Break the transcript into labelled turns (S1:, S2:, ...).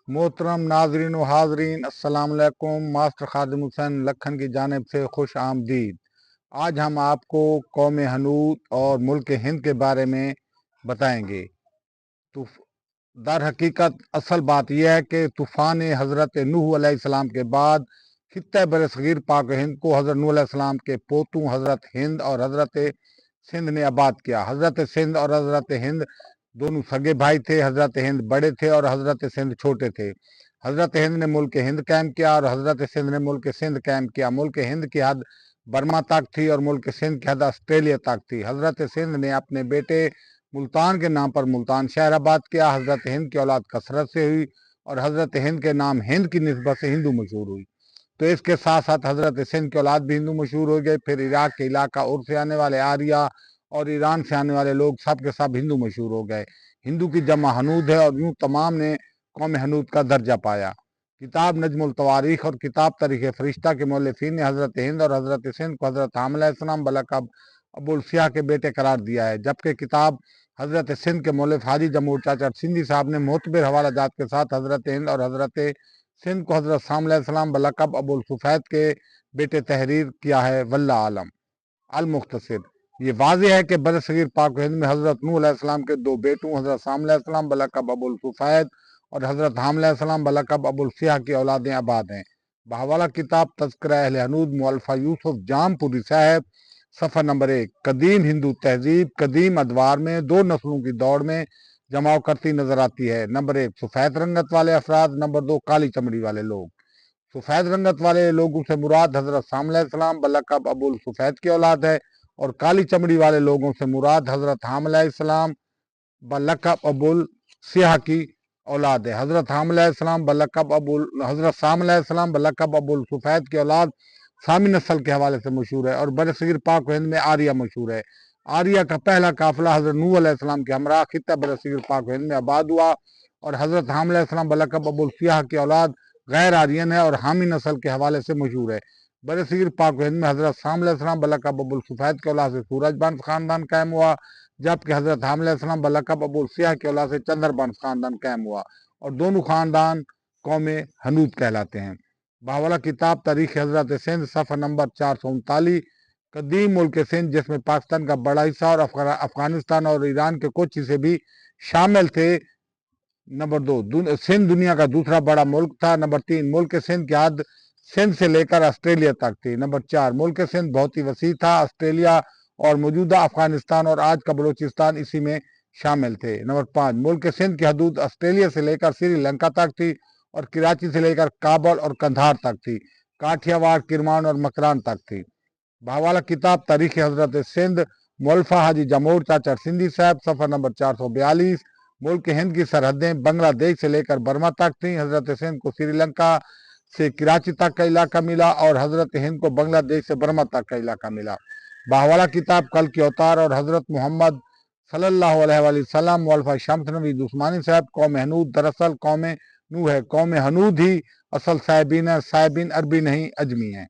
S1: मोहतरम नाजरीन व हाजरीन, अस्सलाम वालेकुम। मास्टर खादिम हुसैन लखन की जानिब से खुश आमदीद। आज हम आपको कौम हनूद और मुल्क हिंद के बारे में बताएंगे। तो दर हकीकत असल बात यह है कि तूफ़ान हज़रत नूह अलैहिस्सलाम के बाद खित्ते बरसगीर पाक हिंद को हज़रत नूह अलैहिस्सलाम के पोतों हज़रत हिंद और हज़रत सिंध ने आबाद किया। हज़रत सिंध और हज़रत हिंद दोनों सगे भाई थे। हज़रत हिंद बड़े थे और हज़रत सिंध छोटे थे। हज़रत हिंद ने मुल्क हिंद कायम किया और हज़रत सिंध ने मुल्क सिंध कायम किया। मुल्क हिंद की हद बर्मा तक थी और मुल्क सिंध की हद ऑस्ट्रेलिया तक थी। हज़रत सिंध ने अपने बेटे मुल्तान के नाम पर मुल्तान शहर आबाद किया। हज़रत हिंद की औलाद कसरत से हुई और हज़रत हिंद के नाम हिंद की निस्बत से हिंदू मशहूर हुई। तो इसके साथ साथ हज़रत सिंध की औलाद भी हिंदू मशहूर हो गए। फिर इराक के इलाका उर्स से आने वाले आर्या और ईरान से आने वाले लोग सब के सब हिंदू मशहूर हो गए। हिंदू की जमा हनूद है और यूं तमाम ने कौम हनूद का दर्जा पाया। किताब नजमुल तवारीख और किताब तारीख फरिश्ता के मौलिफीन ने हज़रत हिंद और हज़रत सिंध को हज़रत हामिद अलैहिस्सलाम बलक़ब अबुल सियाह के बेटे करार दिया है, जबकि किताब हज़रत सिंध के मौलिफ हाजी जमूर चाचा सिंधी साहब ने मोतबर हवाला जात के साथ हज़रत हिंद और हज़रत सिंध को हज़रत साम अलैहिस्सलाम बलक़ब अबुल सुफैद के बेटे तहरीर किया है। वल्ला आलम। अल मुख्तसर, ये वाज़ेह है कि बरसगीर पाक हिंद में हज़रत नूह अलैहिस्सलाम के दो बेटों हज़रत साम अलैहिस्सलाम बलक़ब अबुल सुफैद और हज़रत हाम अलैहिस्सलाम बलक़ब अबुल सियाह की औलादें आबाद हैं। बहवाला किताब तज़किरा अहले हनूद मुअल्लिफ़ा यूसुफ जामपुरी साहब, सफ़र नंबर 1। कदीम हिंदू तहजीब कदीम अदवार में दो नस्लों की दौड़ में जमाव करती नजर आती है। नंबर 1 सफ़ेद रंगत वाले अफराद, नंबर 2 काली चमड़ी वाले लोग। सफ़ेद रंगत वाले लोगों से मुराद हज़रत साम अलैहिस्सलाम बलक़ब अबुल सुफैद की औलाद है और काली चमड़ी वाले लोगों से मुराद हज़रत हाम अलैहिस्सलाम बलक़ब अबुल सियाह की औलाद है। हज़रत हाम अलैहिस्सलाम बलक़ब अबुल हज़रत साम अलैहिस्सलाम बलक़ब अबुल सुफैद की औलाद सामी नस्ल के हवाले से मशहूर है और बरसगीर पाक हिंद में आर्या मशहूर है। आर्या का पहला काफिला हज़रत नूह अलैहिस्सलाम के हमरा खित्ता बरसगीर पाक हिंद में आबाद हुआ और हज़रत हाम अलैहिस्सलाम बलक़ब अबुल सियाह की औलाद गैर आर्यन है और हामी नस्ल के हवाले से मशहूर है। बरसगीर पाक हिंद में हज़रत साम अलैहिस्सलाम बलक़ब अबुल सुफैद की औलाद से सूरजबंश खानदान कायम हुआ, जबकि हज़रत हाम अलैहिस्सलाम बलक़ब अबुल सियाह की औलाद से चंद्रबंश खानदान कायम हुआ और दोनों खानदान कौम हनूद कहलाते हैं। बावला किताब तारीख हज़रत सिंध, सफ़र नंबर 439। कदीम मुल्क सिंध, जिसमें पाकिस्तान का बड़ा हिस्सा और अफगानिस्तान और ईरान के कुछ हिस्से भी शामिल थे। नंबर 2 सिंध दुनिया का दूसरा बड़ा मुल्क था। नंबर 3 मुल्क सिंध की हद सिंध से लेकर ऑस्ट्रेलिया तक थी। नंबर 4 मुल्क सिंध बहुत ही वसी था। ऑस्ट्रेलिया और मौजूदा अफगानिस्तान और आज का बलूचिस्तान इसी में शामिल थे। नंबर 5 मुल्क सिंध की हदूद ऑस्ट्रेलिया से लेकर श्रीलंका तक थी और कराची से लेकर काबुल और कंधार तक थी। काठियावाड़, किरमान और मकरान तक थी। बहवाला किताब तारीख हज़रत सिंध मुअल्लिफ़ा हाजी जमूर चाचा सिंधी साहब, सफ़र नंबर 442। मुल्क हिंद की सरहदें बांग्लादेश से लेकर बर्मा तक थीं। हज़रत सिंध को श्रीलंका से कराची तक का इलाका मिला और हज़रत हिंद को बांग्लादेश से बर्मा तक का इलाका मिला। बहवाला किताब कल की अवतार और हज़रत मोहम्मद सल्लल्लाहु अलैहि वसल्लम मुअल्लिफ़ा शम्स नवीद उस्मानी साहब, कौम हनूद दरअसल कौम नूह है। कौम हनूद ही असल साहिबीन है, साहिबीन अरबी नहीं अजमी है।